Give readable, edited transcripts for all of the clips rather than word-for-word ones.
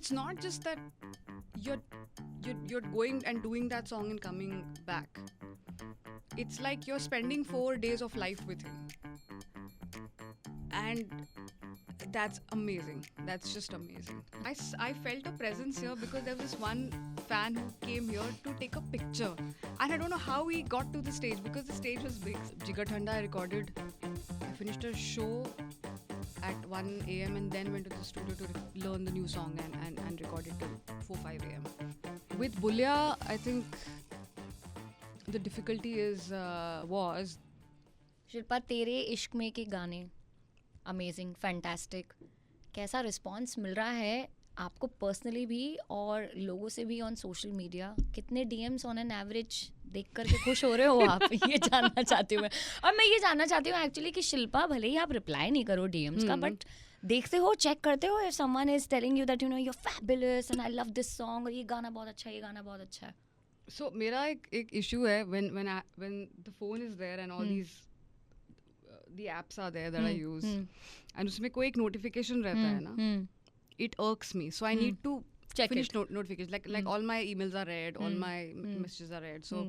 it's not just that you're going and doing that song and coming back. It's like you're spending 4 days of life with him, and that's amazing. That's just amazing. I felt a presence here because there was this one fan who came here to take a picture, and I don't know how he got to the stage because the stage was big. Jigar Thanda I recorded. I finished a show at 1 a.m. and then went to the studio to learn the new song and record it till 4-5 a.m. With Bulya, I think the difficulty was Shilpa, तेरे इश्क में के गाने amazing, fantastic, कैसा response मिल रहा है आपको personally भी और लोगों से भी ऑन सोशल मीडिया? कितने डीएम्स ऑन एन एवरेज देख करके खुश हो रहे हो आप? ये जानना चाहती हूँ मैं. और मैं ये जानना चाहती हूँ एक्चुअली कि शिल्पा, भले ही आप रिप्लाई नहीं करो डीएम्स का, बट देखते हो, चेक करते हो, if someone is telling you that you know you are fabulous and I love this song, और ये गाना बहुत अच्छा है, ये गाना बहुत अच्छा है. so मेरा एक इशू है when the phone is there and all these the apps are there that I use and उसमें कोई एक notification रहता है ना, it irks me, so I need to Check finish it. notifications, like all my emails are read, all my messages are read. So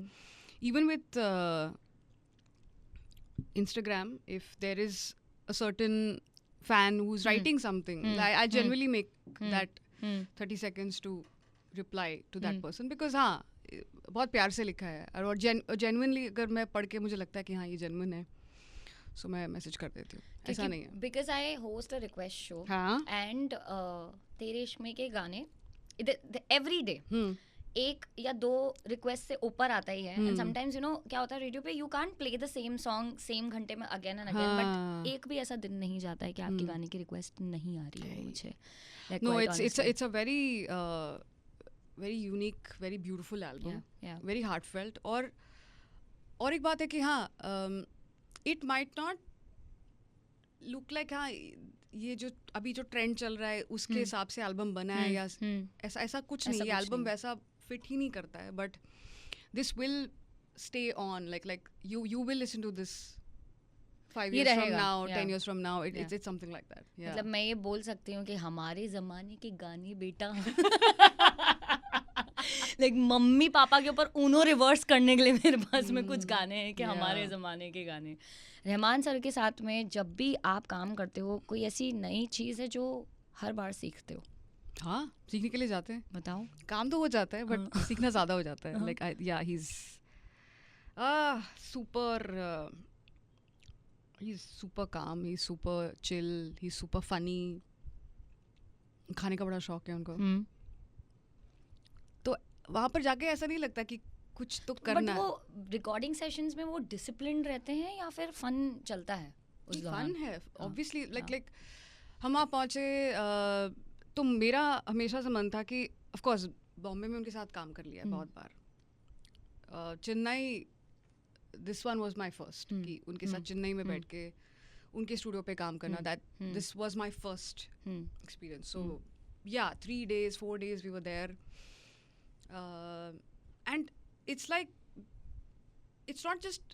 even with Instagram, if there is a certain fan who's writing something, I genuinely make that 30 seconds to reply to that person, because हाँ बहुत प्यार से लिखा है, और genuinely अगर मैं पढ़ के मुझे लगता है कि हाँ ये genuine है, so मैं मैसेज कर देती हूँ. ऐसा नहीं है. Because I host a request show हाँ. एंड तेरे इश्क में के गाने एवरी डे एक या दो रिक्वेस्ट से ऊपर आता ही है. एंड समटाइम्स यू नो क्या होता है, रेडियो पे you can't play the same song same घंटे में अगेन एंड अगेन, बट एक भी ऐसा दिन नहीं जाता है कि आपके गाने की रिक्वेस्ट नहीं आ रही है मुझे. No, it's a very very unique, very beautiful album. Yeah. Very heartfelt. और एक बात है कि हाँ, it might not look like हाँ ये जो अभी जो ट्रेंड चल रहा है उसके हिसाब से एल्बम बना है या ऐसा कुछ नहीं. ये एल्बम वैसा फिट ही नहीं करता है, but this will stay on, like you will listen to this 5 years from now, 10 years from now. It's something like that. Yeah. मतलब मैं ये बोल सकती हूँ कि हमारे ज़माने के गाने बेटा लाइक मम्मी पापा के ऊपर उनो रिवर्स करने के लिए मेरे पास में कुछ गाने हैं कि हमारे ज़माने के गाने. रहमान सर के साथ में जब भी आप काम करते हो, कोई ऐसी नई चीज़ है जो हर बार सीखते हो? हाँ, सीखने के लिए जाते हैं. बताओ. काम तो हो जाता है, बट सीखना ज़्यादा हो जाता है. Like yeah, he's super calm, he's super chill, he's super funny. खाने का बड़ा शौक है उनको. तो वहाँ पर जाके ऐसा नहीं लगता कि कुछ तो करना है. बट वो रिकॉर्डिंग सेशंस में वो डिसिप्लिन रहते हैं या फिर फन चलता है उस दौरान? फन है ऑब्वियसली. लाइक हम वहाँ पहुँचे तो मेरा हमेशा से मन था कि ऑफ कोर्स बॉम्बे में उनके साथ काम कर लिया है बहुत बार. Chennai, this one was my first, कि उनके साथ चेन्नई में बैठ के उनके स्टूडियो पे काम करना. That this was my first experience. So yeah 3 days 4 days we were there, and it's like it's not just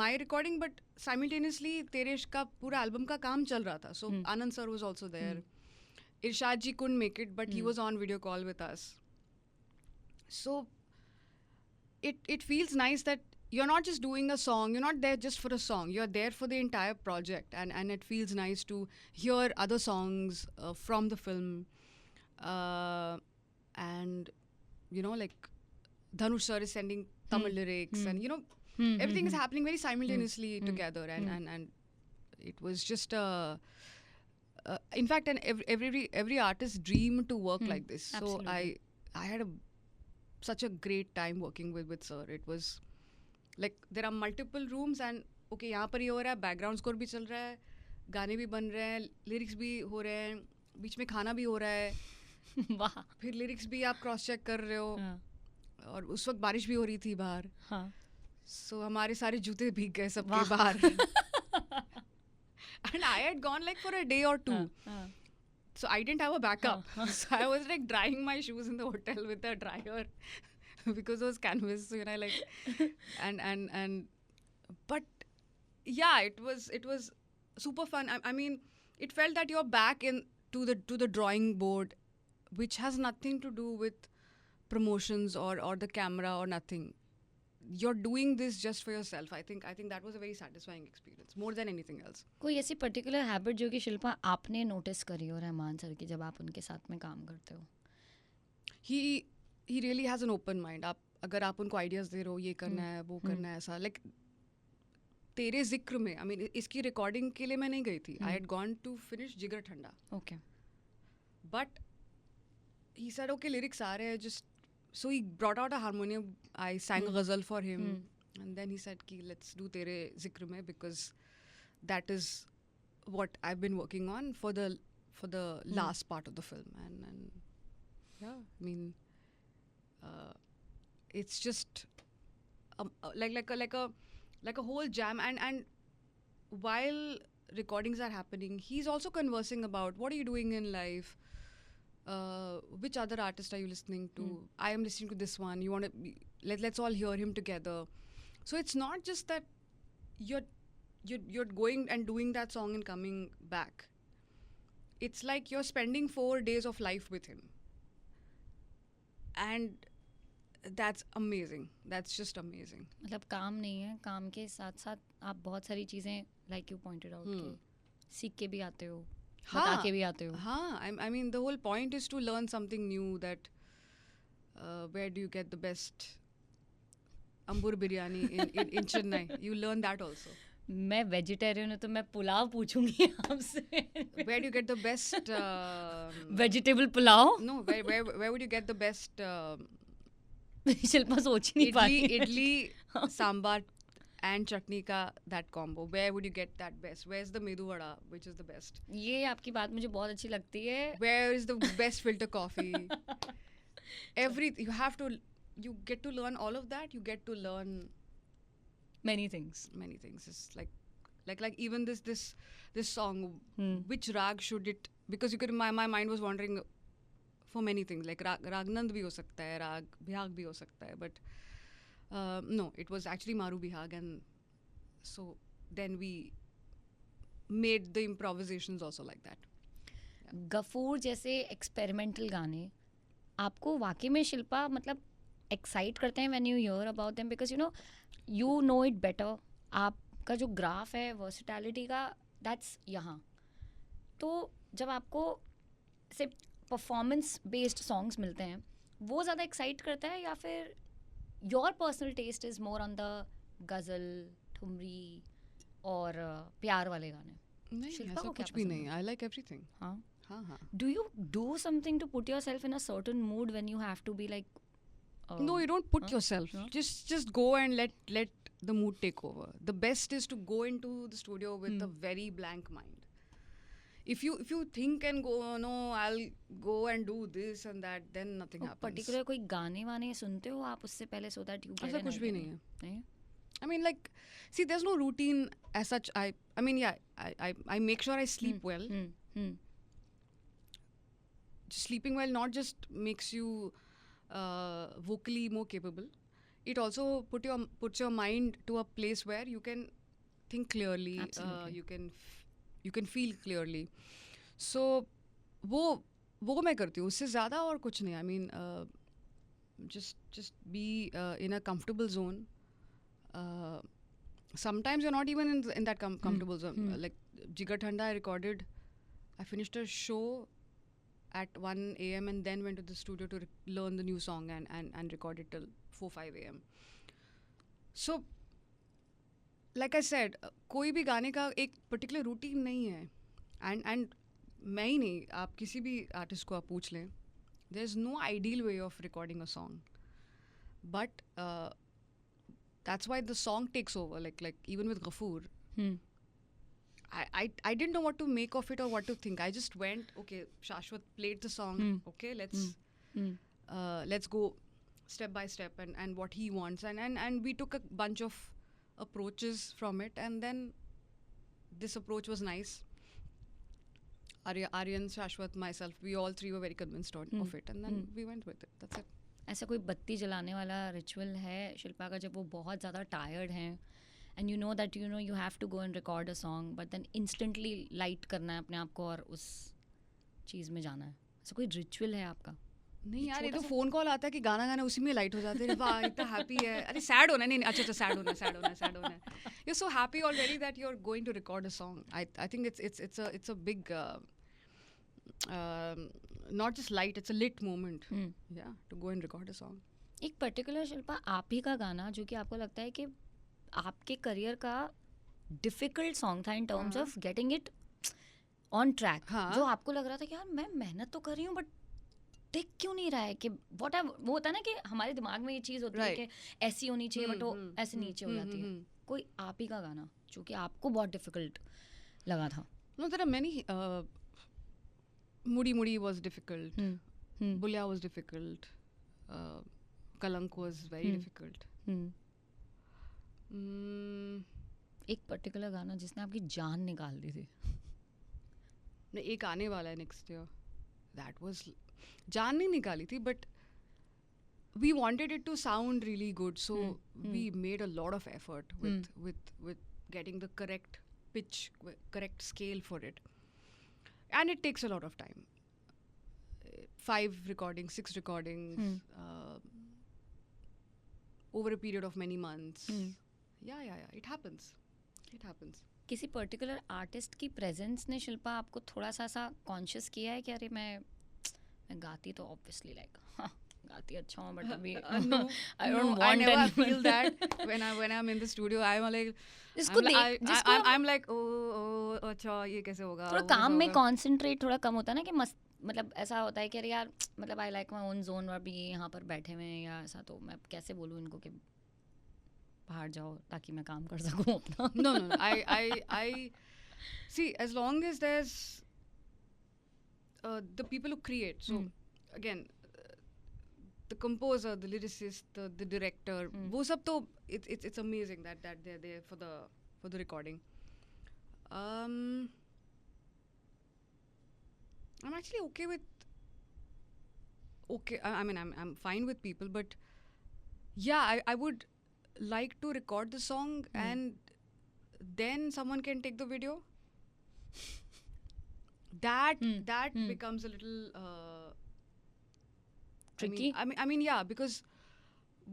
my recording, but simultaneously तेरे इश्क का पूरा एल्बम का काम चल रहा था. So Anand sir was also there. Irshad ji couldn't make it, but he was on video call with us. So it feels nice that you're not just doing a song, you're not there just for a song, you're there for the entire project, and it feels nice to hear other songs from the film, and you know, like Dhanush sir is sending Tamil lyrics, and you know, everything is happening very simultaneously together, and it was just in fact, and every artist's dream to work like this. So I had such a great time working with sir. It was like there are multiple rooms, and okay, यहाँ पर ये हो रहा है, background score भी चल रहा है, गाने भी बन रहे हैं, lyrics भी हो रहे हैं, बीच में खाना भी हो रहा है. वाह. फिर lyrics भी आप cross check कर रहे हो, और उस वक्त बारिश भी हो रही थी बाहर. So हमारे सारे जूते भीग गए सबके बाहर. And I had gone like for a day or two. So I didn't have a backup. So I was like drying my shoes in the hotel with a dryer because it was canvas, you know, like, and but yeah, it was super fun. I mean, it felt that you're back to the drawing board which has nothing to do with promotions or the camera or nothing. You're doing this just for yourself. I think that was a very satisfying experience, more than anything else. कोई ऐसी particular habit जो कि शिल्पा आपने notice करी हो Rahman sir की जब आप उनके साथ में काम करते हो? He really has an open mind. आप अगर आप उनको आइडियाज दे रहे हो, ये करना है, वो करना है, ऐसा लाइक तेरे जिक्र में, आई मीन इसकी रिकॉर्डिंग के लिए मैं नहीं गई थी. I had gone to finish jigarthanda. Okay. But he said, okay, lyrics are hai, just so he brought out a harmonium. I sang a ghazal for him, and then he said ki let's do tere zikr mein, because that is what I've been working on for the last part of the film. And yeah, I mean it's just like a whole jam, and while recordings are happening, he's also conversing about what are you doing in life. Which other artist are you listening to? I am listening to this one. You want to let's all hear him together. So it's not just that you're going and doing that song and coming back. It's like you're spending 4 days of life with him, and that's amazing. That's just amazing. मतलब काम नहीं है, काम के साथ साथ आप बहुत सारी चीज़ें like you pointed out सीख के भी आते हो, बता के भी आते हो. हाँ, I mean the whole point is to learn something new. That where do you get the best ambur biryani in Chennai? You learn that also. मैं वेजिटेरियन हूँ तो मैं पुलाव पूछूंगी आपसे. Where do you get the best vegetable pulao? No, where would you get the best Shilpa सोच नहीं पा रही. idli sambar and chutney ka that combo? Where would you get that best? Where's the medu vada, which is the best? ये आपकी बात मुझे बहुत अच्छी लगती है. Where is the best filter coffee? You get to learn all of that. You get to learn many things. It's like even this song, which rag should it, because you could, my mind was wandering for many things, like ragnand bhi ho sakta hai, rag bihag bhi ho sakta hai, but no, it was actually Maru Bihag, and so then we made the improvisations also like that. Ghafoor जैसे experimental गाने आपको वाकई में शिल्पा मतलब excite करते हैं when you here about them, because you know it better. आपका जो ग्राफ है वर्सिटैलिटी का, दैट्स यहाँ. तो जब आपको से परफॉर्मेंस बेस्ड सॉन्ग्स मिलते हैं, वो ज़्यादा एक्साइट करता है, या फिर your personal taste is more on the ghazal, thumri और प्यार वाले गाने? नहीं, ऐसा कुछ भी नहीं. I like everything. हाँ. हाँ. Do you do something to put yourself in a certain mood when you have to be like? No, you don't put yourself. No? Just go and let the mood take over. The best is to go into the studio with a very blank mind. If you think and go, no, I'll go and do this and that, then nothing happens. Particular कोई गाने वाने सुनते हो आप उससे पहले, so that you get? ऐसा कुछ भी नहीं है. नहीं? I mean, like, see, there's no routine as such. I mean, yeah, I make sure I sleep well. Sleeping well not just makes you vocally more capable. It also puts your mind to a place where you can think clearly. Absolutely. You can feel clearly. So वो मैं करती हूँ. उससे ज़्यादा और कुछ नहीं. I mean, just be in a comfortable zone. Sometimes you're not even in that comfortable zone. Like Jigar Thanda, I finished a show at 1 a.m. and then went to the studio to learn the new song and record it till 4-5 a.m. So, like I said, कोई भी गाने का एक particular routine नहीं है. And मैं ही नहीं, आप किसी भी artist को आप पूछ लें, there's no ideal way of recording a song. But that's why the song takes over. Like even with Ghafoor, I didn't know what to make of it or what to think. I just went, okay, Shashwat played the song. Okay, let's go step by step and what he wants. And we took a bunch of approaches from it. And then this approach was nice. Aryan, Shashwat, myself, we all three were very convinced of it. And then we went with it. That's it. ऐसा कोई बत्ती जलाने वाला ritual है शिल्पा का जब वो बहुत ज़्यादा टायर्ड हैं and you have to go and record a song, but then instantly light करना है अपने आप को और उस चीज़ में जाना है? सो कोई रिचुअल है आपका? नहीं यार, ये तो फोन कॉल आता है कि गाना गाना, उसी में लाइट हो जाते हैं, वाह इतना हैप्पी है, अरे सैड होना है, नहीं अच्छा सैड होना है, you so happy already that you are going to record a song. I think it's a big not just light, it's a lit moment. Yeah, to go and record a song. एक particular Shilpa आप ही का गाना जो कि आपको लगता है कि आपके करियर का डिफिकल्ट सॉन्ग था in terms of getting it on track, जो आपको लग रहा था कि यार मैं मेहनत तो कर रही हूँ बट टिक क्यों नहीं रहा है, कि वो होता है ना कि हमारे दिमाग में ये चीज़ होती है कि ऐसी होनी चाहिए बट वो ऐसे नीचे हो जाती है. कोई आप ही का गाना जो कि आपको बहुत डिफिकल्ट लगा था? No, there are many. Mudi was difficult. Bulya was difficult. Kalank was very difficult. एक पर्टिकुलर गाना जिसने आपकी जान निकाल दी थी? नहीं, एक आने वाला है नेक्स्ट ईयर. That was जान नहीं निकाली थी, but we wanted it to sound really good, so we made a lot of effort with getting the correct pitch, correct scale for it, and it takes a lot of time. 5 recordings, 6 recordings, over a period of many months. Yeah, it happens. किसी particular artist की presence ने शिल्पा आपको थोड़ा सा ऐसा conscious किया है कि अरे मैं गाती तो ऑब्वियसली लाइक गाती अच्छा हूँ बट अभी I never feel that when I'm in the studio. I'm like oh अच्छा ये कैसे होगा, थोड़ा काम में कंसंट्रेट थोड़ा कम होता है ना कि मतलब ऐसा होता है कि अरे यार मतलब I like my own zone और भी यहाँ पर बैठे हुए हैं या ऐसा, तो मैं कैसे बोलूँ इनको कि बाहर जाओ ताकि मैं काम कर सकूँ अपना. No, I see, as long as there's the people who create, so again the composer, the lyricist, the director, वो सब तो it's amazing that they're there for the recording. I'm actually I mean I'm fine with people, but yeah, I would like to record the song and then someone can take the video. That becomes a little tricky. I mean yeah, because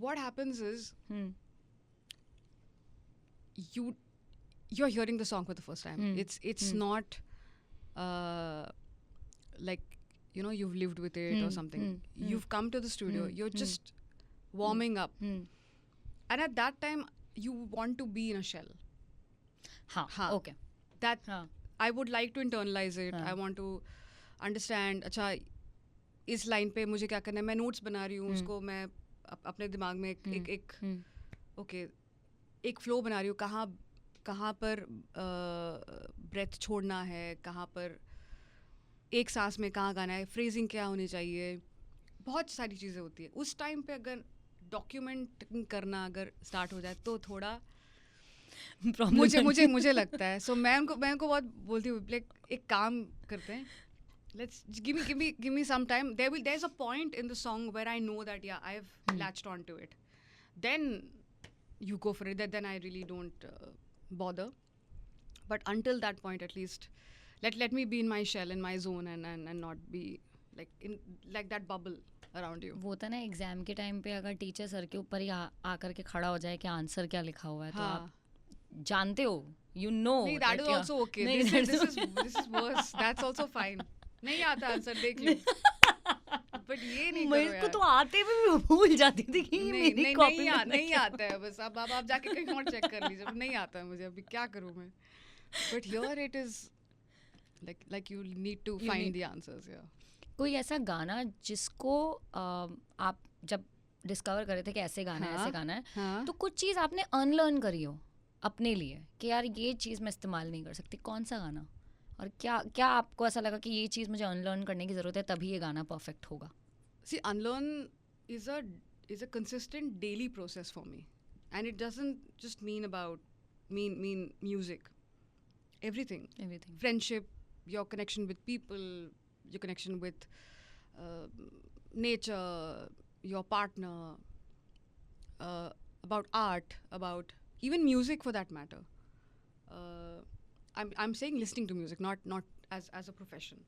what happens is you're hearing the song for the first time. It's not like you've lived with it or something. You've come to the studio, you're just warming up, and at that time you want to be in a shell. Okay, that I would like to internalize it. I want to understand, अच्छा इस line पे मुझे क्या करना है, मैं notes बना रही हूँ, उसको मैं अपने दिमाग में एक फ्लो बना रही हूँ, कहाँ पर ब्रेथ छोड़ना है, कहाँ पर एक सांस में कहाँ गाना है, फ्रेजिंग क्या होनी चाहिए, बहुत सारी चीज़ें होती है. उस टाइम पे अगर डॉक्यूमेंट करना अगर स्टार्ट हो जाए तो थोड़ा मुझे लगता है. सो मैं उनको बहुत बोलती हूँ, लाइक एक काम करते हैं, let's give me some time. There's a point in the song where I know that yeah, I've latched onto it. Then you go for it. Then I really don't bother. But until that point, at least, let me be in my shell, in my zone, and not be like that bubble around you. वो होता है ना exam के time पे अगर teacher sir के ऊपर ही आकर के खड़ा हो जाए कि आंसर क्या लिखा हुआ है, तो आप जानते हो, you know. नहीं, that is also okay. This is worse. That's also fine. नहीं आता आंसर, देख लो. बट ये नहीं करो यार. मेरे को तो आते भी भूल जाती थी कि मेरी कॉपी में नहीं आता है. बस अब आप जाके कहीं और चेक कर लीजिए. नहीं आता है मुझे, अभी क्या करूँ मैं. But here it is like you need to find the answers. Yeah. कोई ऐसा गाना जिसको आप जब डिस्कवर करे थे कि ऐसे गाना है, ऐसे गाना है, तो कुछ चीज़ आपने अनलर्न करी हो अपने लिए कि यार ये चीज़ मैं इस्तेमाल नहीं कर सकती, कौन सा गाना, और क्या आपको ऐसा लगा कि ये चीज़ मुझे अनलर्न करने की ज़रूरत है तभी ये गाना परफेक्ट होगा? See, unlearn is a consistent daily process for me, and it doesn't just mean music. Everything. Friendship, your connection with people, your connection with nature, your partner, about art, about even music for that matter. I'm saying listening to music, not as a profession.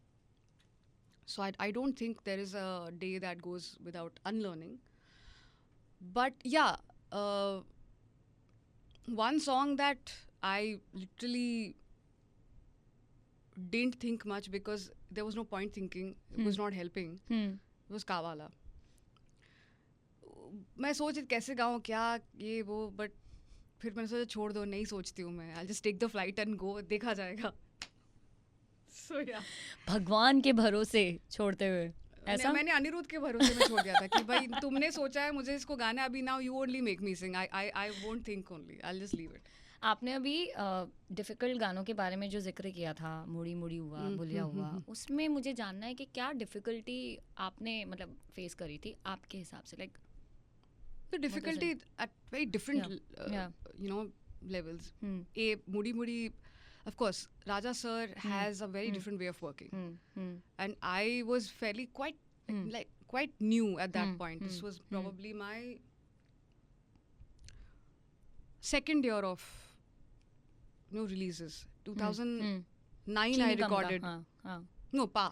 So I don't think there is a day that goes without unlearning. But yeah, one song that I literally didn't think much because there was no point thinking, it was not helping, it was Kawala. मैं सोच रही थी कैसे गाऊँ क्या ये वो, but फिर मैंने सोचा छोड़ दो, नहीं सोचती हूँ मैं, I just take the flight and go, देखा जाएगा. So yeah. भगवान के भरोसे छोड़ते हुए ऐसा मैंने अनिरुद्ध के भरोसे में छोड़ दिया था कि भाई तुमने सोचा है मुझे इसको गाना अभी, now you only make me sing, I won't think only, I will just leave it. आपने अभी डिफ़िकल्ट गानों के बारे में जो जिक्र किया था, मुड़ी मुड़ी हुआ, बुलिया हुआ, उसमें मुझे जानना है कि क्या डिफ़िकल्टी आपने मतलब फेस करी थी आपके हिसाब से, like The difficulty at very different you know levels. A Mudi Mudi, of course, Raja sir has a very different way of working, and I was fairly quite new at that point. This was probably my second year of releases. 2009 I recorded. No, Pa.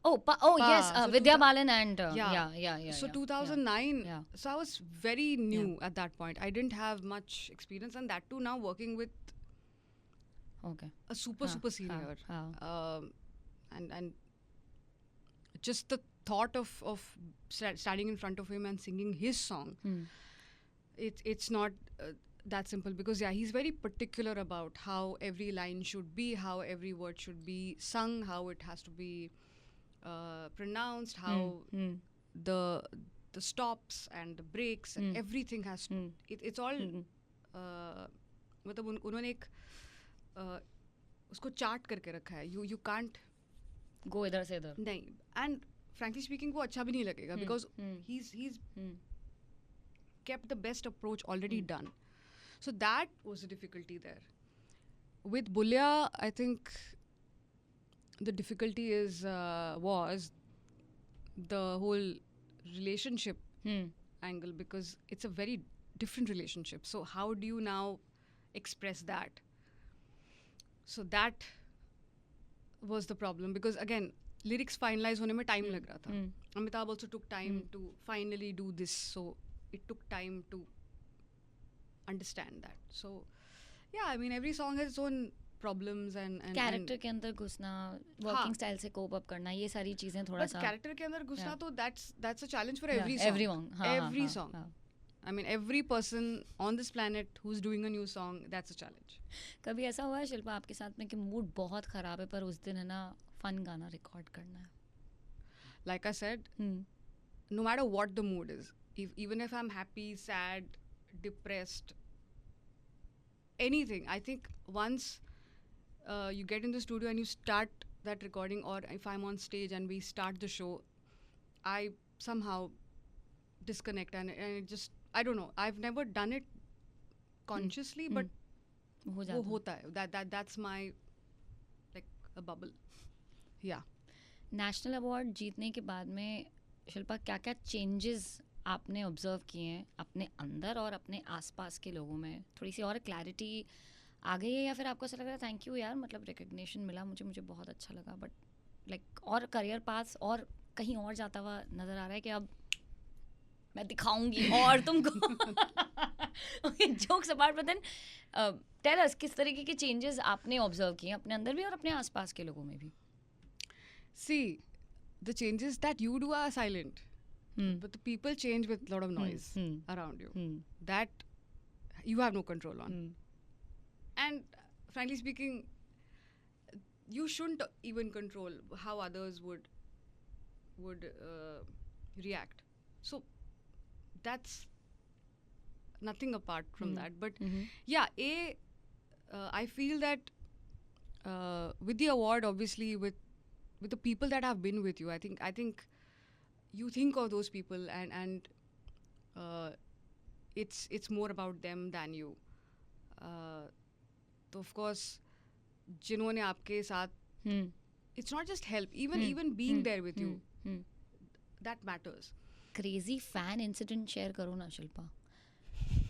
Yes, So Vidya Balan and yeah. So 2009. So I was very new at that point. I didn't have much experience, and that too now working with a super senior. And just the thought of standing in front of him and singing his song, it's not that simple, because he's very particular about how every line should be, how every word should be sung, how it has to be pronounced, how the stops and the breaks and everything has to, it's all मतलब उन्होंने एक उसको chart करके रखा है. You can't go इधर से इधर नहीं, and frankly speaking वो अच्छा भी नहीं लगेगा, because he's kept the best approach already done. So that was the difficulty there. With Bulia, I think the difficulty was the whole relationship angle, because it's a very different relationship. So how do you now express that? So that was the problem, because again, lyrics finalize होने में time लग रहा था. Amitabh also took time to finally do this, so it took time to understand that. So yeah, I mean, every song has its own problems and character के अंदर घुसना, working style से cope up करना, ये सारी चीजें थोड़ा सा कैरेक्टर के अंदर घुसना तो that's a challenge for every song. I mean, every person on this planet who's doing a new song, that's a challenge. कभी ऐसा हुआ है शिल्पा आपके साथ में कि मूड बहुत खराब है पर उस दिन है ना फन गाना रिकॉर्ड करना है? Like I said, no matter what the mood is, even if I'm happy, sad, depressed, anything, I think once you get in the studio and you start that recording, or if I'm on stage and we start the show, I somehow disconnect and it just, I don't know, I've never done it consciously, but वो होता है. That's my like a bubble. Yeah. National award जीतने के बाद में शिल्पा क्या क्या changes आपने ऑब्जर्व किए हैं अपने अंदर और अपने आसपास के लोगों में? थोड़ी सी और क्लैरिटी आ गई है, या फिर आपको ऐसा लग रहा है थैंक यू यार, मतलब रिकग्निशन मिला मुझे बहुत अच्छा लगा, बट लाइक और करियर पास और कहीं और जाता हुआ नज़र आ रहा है कि अब मैं दिखाऊंगी और तुमको jokes apart, but then tell us किस तरीके के चेंजेस आपने ऑब्जर्व किए अपने अंदर भी और अपने आसपास के लोगों में भी? See, the changes that you do are silent, but the people change with a lot of noise around you. That you have no control on. And frankly speaking, you shouldn't even control how others would react. So that's nothing apart from that. But yeah, I feel that with the award, obviously, with the people that have been with you, I think you think of those people and it's more about them than you. So of course, जिन्होंने आपके साथ, it's not just help, even being there with you, that matters. Crazy fan incident share करो ना शिल्पा,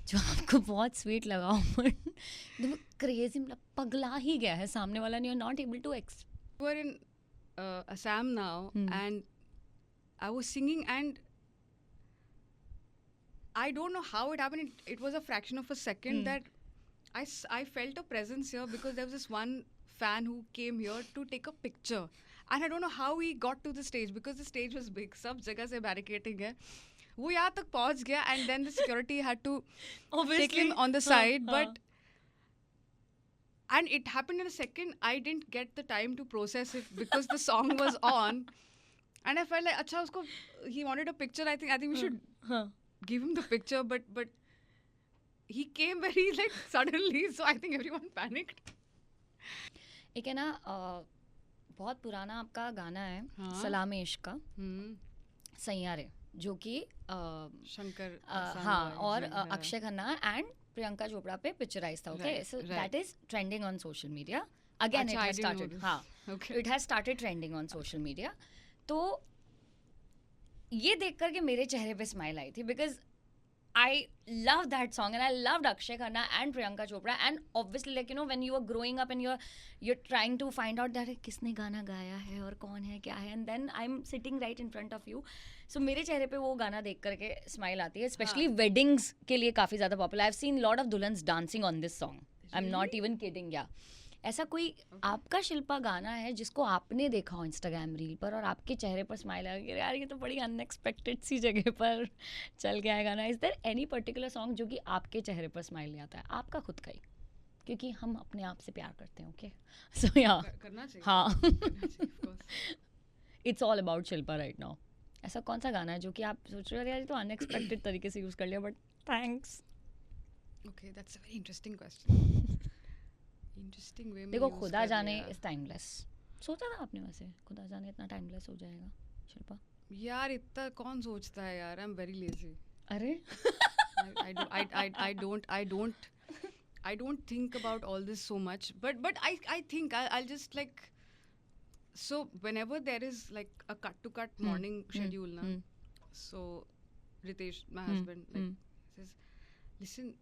जो आपको बहुत sweet लगा हो, बट क्रेजी मतलब पगला ही गया है सामने वाला, नहीं, not able to We're in Assam now, and I was singing, and I don't know how it happened. It was a fraction of a second that I felt a presence here, because there was this one fan who came here to take a picture. And I don't know how he got to the stage, because the stage was big. सब जगह से barricading है. वो यहाँ तक पहुँच गया, and then the security had to take him on the side. But and it happened in a second. I didn't get the time to process it, because the song was on, and I felt like, अच्छा उसको, he wanted a picture. I think we should give him the picture, but he came very like suddenly, so I think everyone panicked. एक है ना बहुत पुराना आपका गाना है, हाँ। सलाम इश्क का, सैयारे, जो कि शंकर हाँ, और अक्षय खन्ना एंड प्रियंका चोपड़ा पे पिक्चराइज था. Okay, so that is trending on social media again. It has started, हाँ, it has started trending on social media. तो ये देख करके मेरे चेहरे पे स्माइल आई थी, because I love that song and I loved Akshay Khanna and Priyanka Chopra, and obviously like you know when you are growing up and you're trying to find out that किसने गाना गाया है और कौन है क्या है, and then I'm sitting right in front of you, so मेरे चेहरे पे वो गाना देख करके स्माइल आती है. स्पेशली वेडिंग्स के लिए काफ़ी ज़्यादा popular. I have seen lot of दुल्हन्स dancing on this song. I am not even kidding. या ऐसा कोई आपका शिल्पा गाना है जिसको आपने देखा हो इंस्टाग्राम रील पर और आपके चेहरे पर स्माइल आ गया, यार ये तो बड़ी अनएक्सपेक्टेड सी जगह पर चल गया है गाना. Is there any particular song जो कि आपके चेहरे पर स्माइल ले आता है, आपका खुद का ही, क्योंकि हम अपने आप से प्यार करते हैं. ओके, सो या करना चाहिए. हाँ, it's all about Shilpa right now. ऐसा कौन सा गाना है जो कि आप सोच रहे हो यार ये तो अनएक्सपेक्टेड तरीके से यूज़ कर लिया, but thanks. Okay, that's a very interesting question. Interesting way में देखो, use खुदा कर जाने लिया. Is timeless. सोचा था आपने वैसे खुदा जाने इतना टाइमलेस हो जाएगा शिल्पा? यार इतना कौन सोचता है यार. I'm very lazy. अरे I don't think about all this so much. But I think I'll just like, so whenever there is like a cut to cut morning schedule na, so Ritesh, my husband, like says, listen,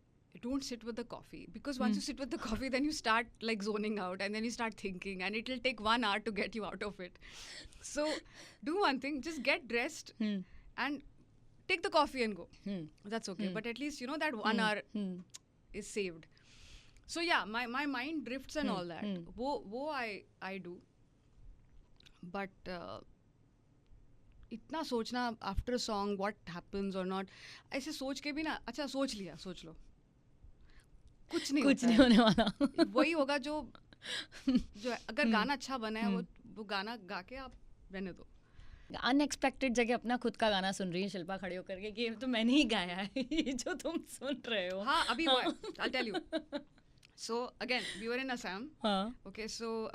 don't sit with the coffee, because once you sit with the coffee, then you start like zoning out, and then you start thinking, and it'll take 1 hour to get you out of it. So do one thing, just get dressed and take the coffee and go. That's okay. But at least you know that 1 hour is saved. So yeah, my mind drifts and all that. वो I do. But इतना सोचना after song what happens और not, ऐसे सोच के भी ना, अच्छा सोच लिया, सोच लो, कुछ नहीं होने वाला. वही होगा जो अगर गाना अच्छा बना है, वो गाना गा के आप रहने दो. अनएक्सपेक्टेड जगह अपना खुद का गाना सुन रही है शिल्पा खड़े होकर के कि ये तो मैंने ही गाया है ये जो तुम सुन रहे हो. हाँ, अभी I'll tell you. So again, we were in Assam. Okay, so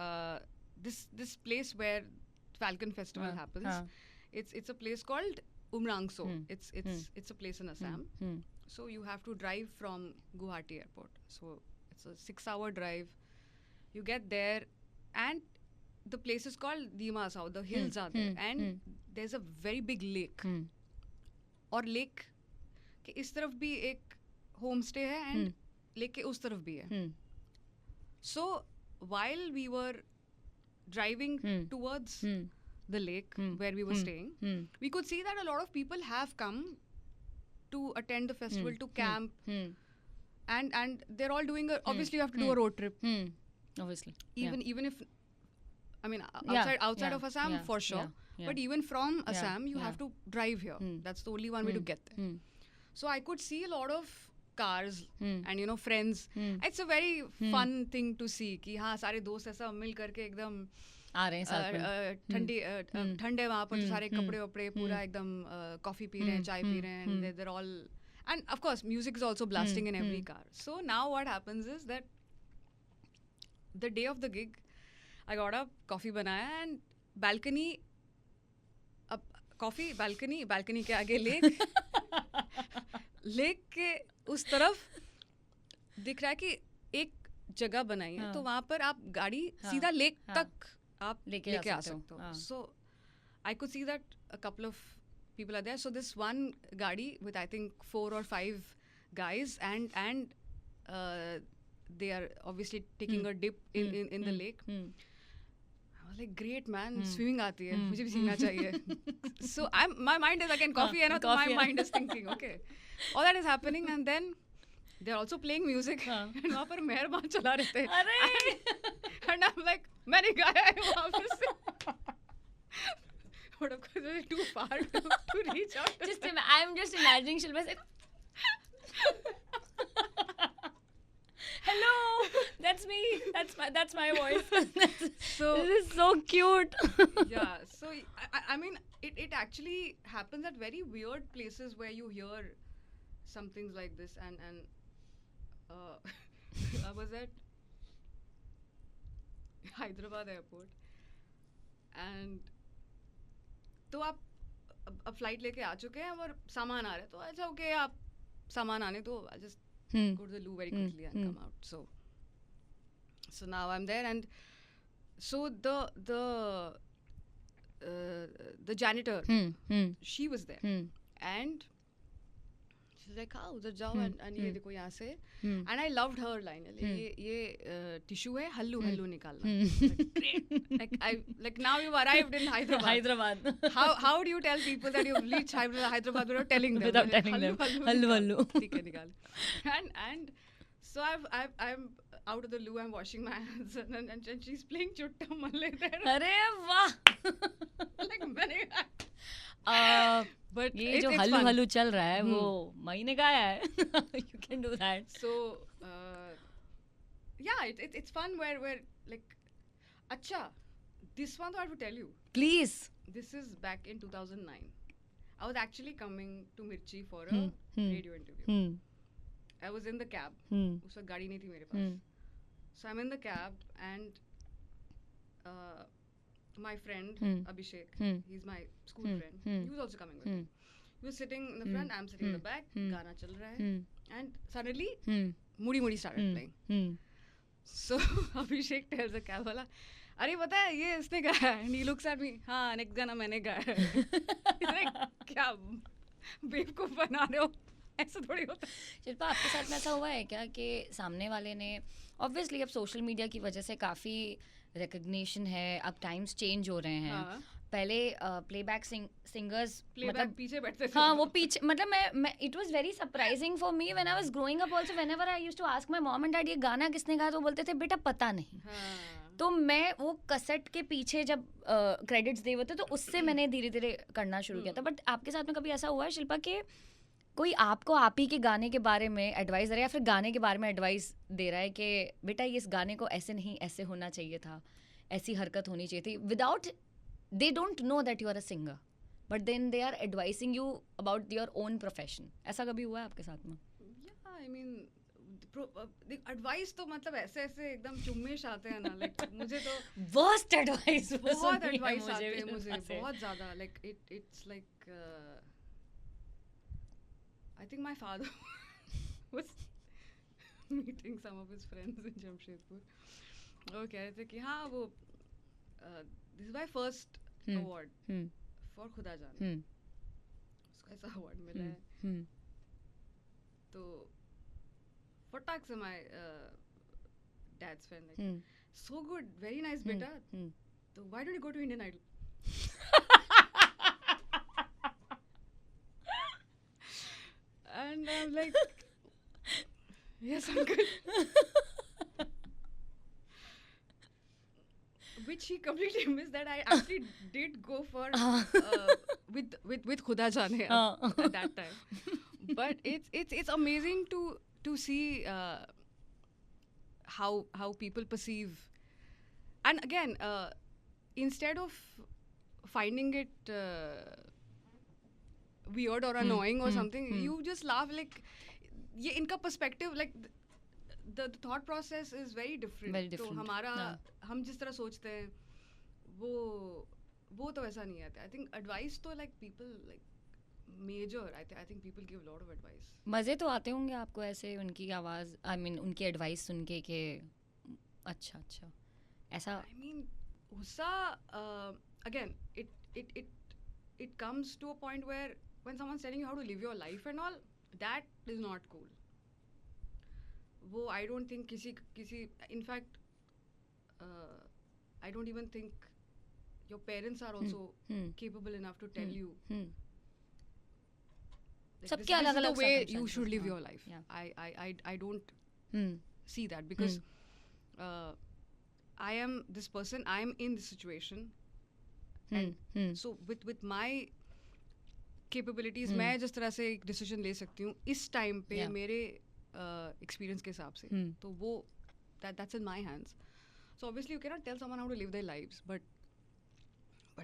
this place where Falcon Festival happens, it's a place called Umrangso. It's a place in Assam. So you have to drive from Guwahati airport. So it's a 6-hour drive. You get there, and the place is called Dima Sao. The hills are there, and there's a very big lake. और lake के इस तरफ भी एक homestay है, and lake के उस तरफ भी है. So while we were driving towards the lake where we were staying, we could see that a lot of people have come to attend the festival, to camp, and they're all doing obviously you have to do a road trip. Obviously. Even if, I mean, outside of Assam for sure, but even from Assam you have to drive here. That's the only one way to get there. So I could see a lot of cars and you know friends. It's a very fun thing to see कि हाँ सारे दोस्त ऐसा मिल करके एकदम आ रहे हैं साथ में, ठंडे वहाँ पर सारे कपड़े वपड़े पूरा एकदम कॉफी पी रहे हैं, चाय पी रहे हैं, and they're all, and of course music is also blasting in every car. So now what happens is that the day of the gig I got up, coffee बनाया, and balcony, अब coffee balcony के आगे lake के उस तरफ दिख रहा है कि एक जगह बनाई है, तो वहाँ पर आप गाड़ी सीधा लेक तक आप लेके आ सकते हो. So I could see that a couple of people are there. So this one गाड़ी with I think 4 or 5 guys, and they are obviously taking a dip in the lake. I like great man, swimming आती है, मुझे भी सीखना चाहिए. So my mind is again coffee है ना, तो my mind is thinking, okay, all that is happening, and then they're also playing music. And वहाँ पर मेहरबान चला रहे थे. And I'm like, मैंने गाया है वहाँ पर से. But of course, it was too far to reach out. I'm just imagining Shilpa say, "Hello, that's me. That's my voice." So This is so cute. yeah, so I mean, it actually happens at very weird places where you hear some things like this, and I was at Hyderabad airport, and तो आप अब flight लेके आ चुके हैं और सामान आ रहा है, तो अच्छा ओके आप सामान आने तो I just go to the loo very quickly and come out. So now I'm there, and so the janitor, she was there, and she's like, हाँ उधर जाओ, and ये देखो यहाँ से, and I loved her line, ये tissue है, हल्लू हल्लू निकालना. Great. Like now you've arrived in Hyderabad. How do you tell people that you've reached Hyderabad without telling them? Without telling them. Hallu. ठीक है, निकाल. And so I'm out of the loo, I'm washing my hands, and she's playing Chutta Malle there. अरे वाह. Like मैंने but ये जो it's हल्लू fun. हल्लू चल रहा है वो महीने का है. You can do that. So yeah, it's fun where like acha, this one though I have to tell you, Please. this is back in 2009. I was actually coming to Mirchi for a radio interview. I was in the cab. उस वक्त गाड़ी नहीं थी मेरे पास. So I'm in the cab, and my friend Abhishek, he's my school friend. He was also coming with me. He was sitting in the front, I'm sitting in the back. गाना चल रहा है, and suddenly Moody Moody started playing. So Abhishek tells the cab wala, अरे पता है ये इसने गाया है. And he looks at me, हाँ नेक्स्ट गाना मैंने गाया है. He's like, क्या बेवकूफ बना रहे हो, ऐसा थोड़ी होता है. शिल्पा आपके साथ में ऐसा हुआ है क्या कि सामने वाले ने ऑब्वियसली अब सोशल मीडिया की वजह से काफ़ी रिकग्निशन है, अब टाइम्स चेंज हो रहे हैं. पहले प्लेबैक सिंगर्स प्लेबैक पीछे बैठते थे. हाँ वो पीछे मतलब मैं it was very surprising for me when I was growing up also whenever I used to ask my mom and dad ये गाना किसने गाया तो बोलते थे बेटा पता नहीं. तो मैं वो कैसेट के पीछे जब क्रेडिट्स दे हुए थे तो उससे मैंने धीरे धीरे करना शुरू किया था. बट आपके साथ में कभी ऐसा हुआ है शिल्पा कि कोई आपको आप ही के गाने के बारे में एडवाइस दे रहा है या फिर गाने के बारे में एडवाइस दे रहा है कि बेटा ये इस गाने को ऐसे नहीं ऐसे होना चाहिए था, ऐसी हरकत होनी चाहिए थी, without they don't know that you are a singer but then they are advising you about your own profession. ऐसा कभी हुआ है आपके साथ में? Yeah, I mean एडवाइस तो मतलब ऐसे ऐसे एकदम चुम्मेश आते हैं ना, लाइक मुझे तो वर्स्ट एडवाइस बहुत एडवाइस आते हैं मुझे, बहुत ज़्यादा. Like it's like I think my father was meeting some of his friends in Jamshedpur. वो कह रहे थे कि हाँ वो this is my first award for खुदा जाने. उसको ऐसा अवार्ड मिला है. तो फटाक से my dad's friend like, so good, very nice बेटा. तो why don't you go to Indian Idol? And I'm like, yes uncle. Which he completely missed that I actually did go for with Khuda Jaane at that time. But it's amazing to see how people perceive. And again, instead of finding it weird or annoying or something, you just laugh. Like ये इनका perspective, like the thought process is very different. तो हमारा हम जिस तरह सोचते हैं वो तो ऐसा नहीं आता. I think advice तो like people like major. I think people give a lot of advice. मज़े तो आते होंगे आपको ऐसे उनकी आवाज़, I mean उनकी एडवाइस सुन के कि अच्छा ऐसा. I mean गुस्सा again it comes to a point where when someone's telling you how to live your life and all, that is not cool. वो I don't think किसी in fact I don't even think your parents are also capable enough to tell you like, सबके this is अलग-अलग the way you circumstances, should live हाँ, your life. yeah. I don't Hmm. see that because I am this person. I am in this situation, and so with my capabilities, मैं जिस तरह से एक decision ले सकती हूँ इस time पे Yeah. मेरे experience के हिसाब से, तो वो that's in my hands. So obviously you cannot tell someone how to live their lives, but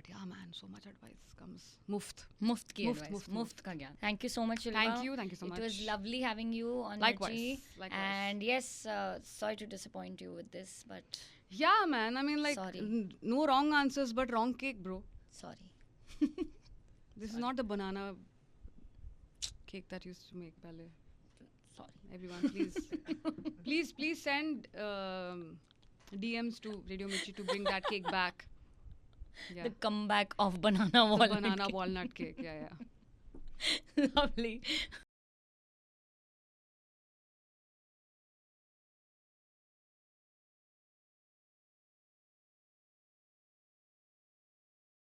yeah, man, so much advice comes muft. मुफ्त की मुफ्त, advice, मुफ्त, मुफ्त का ज्ञान. Thank you so much, Shilpa. Thank you so It was much. lovely having you on Likewise, Mirchi. likewise. And yes, sorry to disappoint you with this, but Yeah, man. I mean, like, Sorry. no wrong answers, but wrong cake, bro. sorry. This is not the banana cake that used to make pehle. Sorry. Everyone, please, please send DMs to Radio Mirchi to bring that cake back. Yeah, The comeback of banana the walnut. banana cake. walnut cake. Yeah. Lovely.